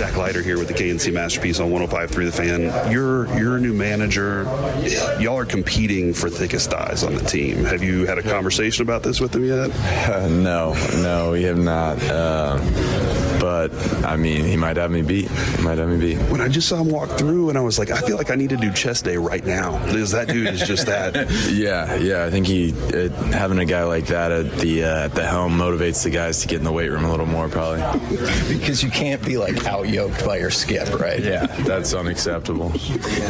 Jack Leiter here with the K&C Masterpiece on 105.3 The Fan. You're a new manager. Y'all are competing for thickest thighs on the team. Have you had a conversation about this with them yet? No, we have not. But, I mean, he might have me beat. When I just saw him walk through, and I was like, I feel like I need to do chest day right now. Because that dude is just that. Yeah. I think having a guy like that at the helm motivates the guys to get in the weight room a little more, probably. Because you can't be, like, out-yoked by your skip, right? Yeah, that's unacceptable.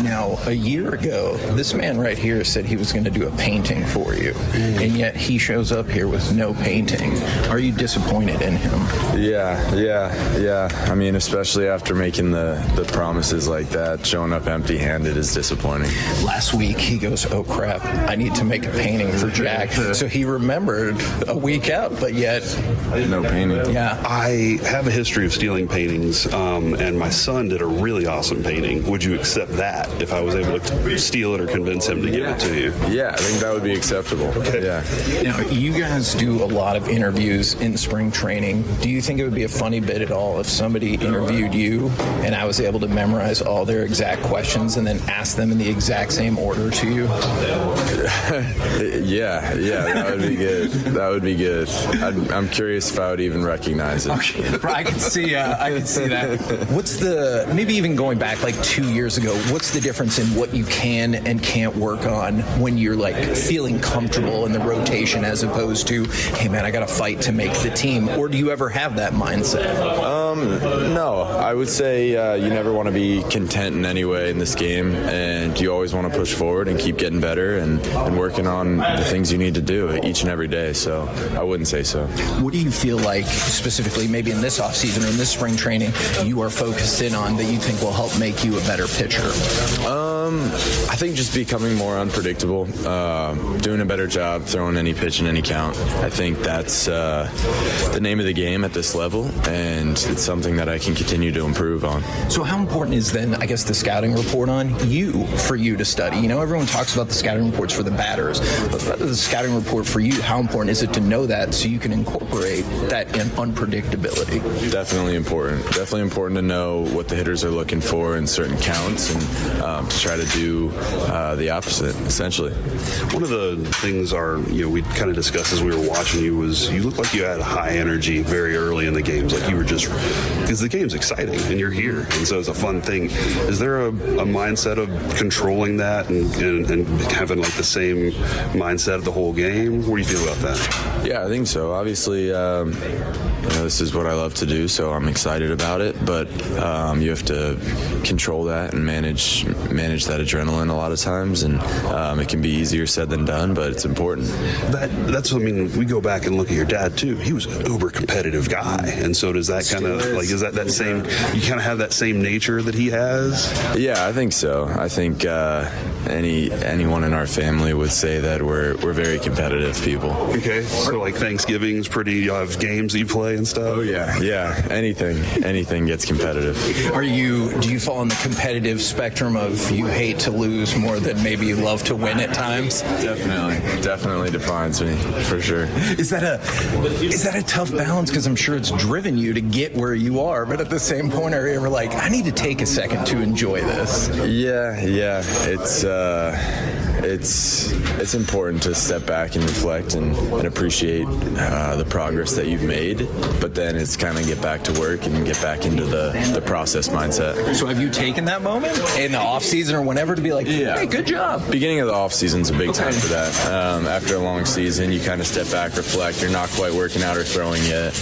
Now, a year ago, this man right here said he was going to do a painting for you. And yet he shows up here with no painting. Are you disappointed in him? Yeah. I mean, especially after making the promises like that, showing up empty-handed is disappointing. Last week, he goes, oh, crap, I need to make a painting for Jack. So he remembered a week out, but yet... No painting. Yeah. I have a history of stealing paintings, and my son did a really awesome painting. Would you accept that if I was able to steal it or convince him to give it to you? Yeah, I think that would be acceptable. Okay. Yeah. Now, you guys do a lot of interviews in spring training. Do you think it would be a funny bit at all if somebody interviewed you and I was able to memorize all their exact questions and then ask them in the exact same order to you? Yeah, that would be good. I'm curious if I would even recognize it. Okay. I can see that. What's maybe even going back like 2 years ago, what's the difference in what you can and can't work on when you're like feeling comfortable in the rotation as opposed to, hey man, I got to fight to make the team? Or do you ever have that mindset? No, I would say you never want to be content in any way in this game, and you always want to push forward and keep getting better and working on the things you need to do each and every day. So I wouldn't say so. What do you feel like specifically maybe in this offseason or in this spring training you are focused in on that you think will help make you a better pitcher? I think just becoming more unpredictable, doing a better job throwing any pitch in any count. I think that's the name of the game at this level, and it's something that I can continue to improve on. So how important is then, I guess, the scouting report on you for you to study? You know, everyone talks about the scouting reports for the batters, but the scouting report for you, how important is it to know that so you can incorporate that unpredictability? Definitely important. Definitely important to know what the hitters are looking for in certain counts and to try to do the opposite, essentially. One of the things we kind of discussed as we were watching you was you looked like you had high energy very early in the games. Like you were just, because the game's exciting and you're here. And so it's a fun thing. Is there a mindset of controlling that and having like the same mindset of the whole game? What do you feel about that? Yeah, I think so. Obviously, this is what I love to do, so I'm excited about it. But you have to control that and manage that adrenaline a lot of times, and it can be easier said than done, but it's important. That's what I mean. We go back and look at your dad too. He was an uber competitive guy, and so does that kind of like, is that same? You kind of have that same nature that he has. Yeah, I think so. I think anyone in our family would say that we're very competitive people. Okay, so like Thanksgiving's pretty. You have games that you play and stuff. Oh yeah. Anything gets competitive. Do you fall on the competitive spectrum of you hate to lose more than maybe you love to win at times? Definitely defines me for sure. Is that a tough balance? Because I'm sure it's driven you to get where you are, but at the same point, are you ever like, I need to take a second to enjoy this? Yeah. It's important to step back and reflect and appreciate the progress that you've made, but then it's kind of get back to work and get back into the process mindset. So have you taken that moment in the off season or whenever to be like, hey, good job? Beginning of the off season's a big time for that. After a long season, you kind of step back, reflect. You're not quite working out or throwing yet.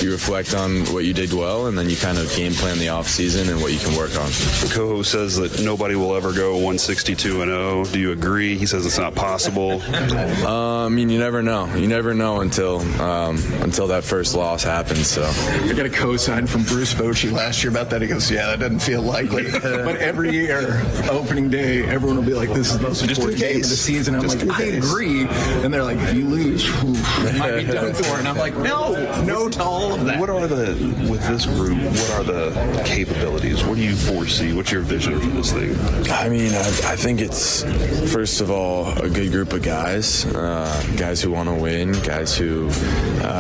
You reflect on what you did well, and then you kind of game plan the off season and what you can work on. The co-host says that nobody will ever go 162-0. Do you agree? He says it's not possible. I mean, you never know. You never know until that first loss happens. So I got a co-sign from Bruce Bochy last year about that. He goes, yeah, that doesn't feel likely. But every year, opening day, everyone will be like, this is the most important game of the season. I'm like, I agree. And they're like, if you lose, it might be done for. And I'm like, no to all of that. With this group, what are the capabilities? What do you foresee? What's your vision for this thing? I mean, I think it's it's, first of all, a good group of guys who want to win, guys who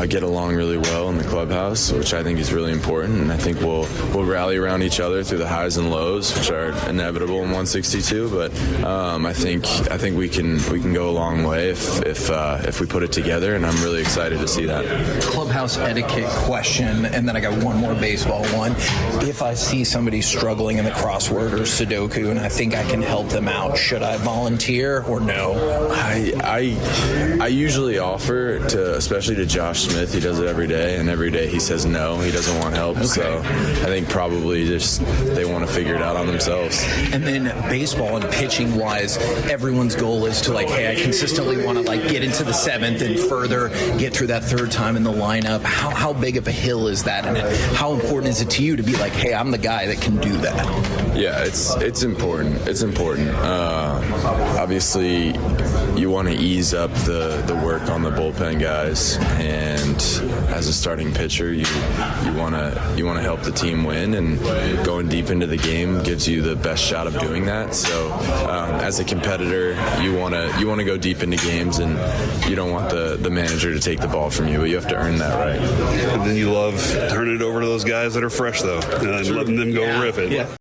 get along really well in the clubhouse, which I think is really important. And I think we'll rally around each other through the highs and lows, which are inevitable in 162. But I think we can go a long way if we put it together, and I'm really excited to see that. Clubhouse etiquette question, and then I got one more baseball one. If I see somebody struggling in the crossword or Sudoku and I think I can help them out, should I volunteer or no? I usually offer to, especially to Josh Smith. He does it every day, and every day he says no, he doesn't want help. Okay. So I think probably just they want to figure it out on themselves. And then baseball and pitching wise, everyone's goal is to hey, I consistently want to get into the seventh and further get through that third time in the lineup. How big of a hill is that, and how important is it to you to be hey, I'm the guy that can do that? Yeah, it's important. It's important. Obviously, you want to ease up the work on the bullpen guys, and as a starting pitcher, you want to help the team win, and going deep into the game gives you the best shot of doing that. So, as a competitor, you want to go deep into games, and you don't want the manager to take the ball from you, but you have to earn that right. And then you love turning it over to those guys that are fresh, though, and letting them go riff it. Yeah.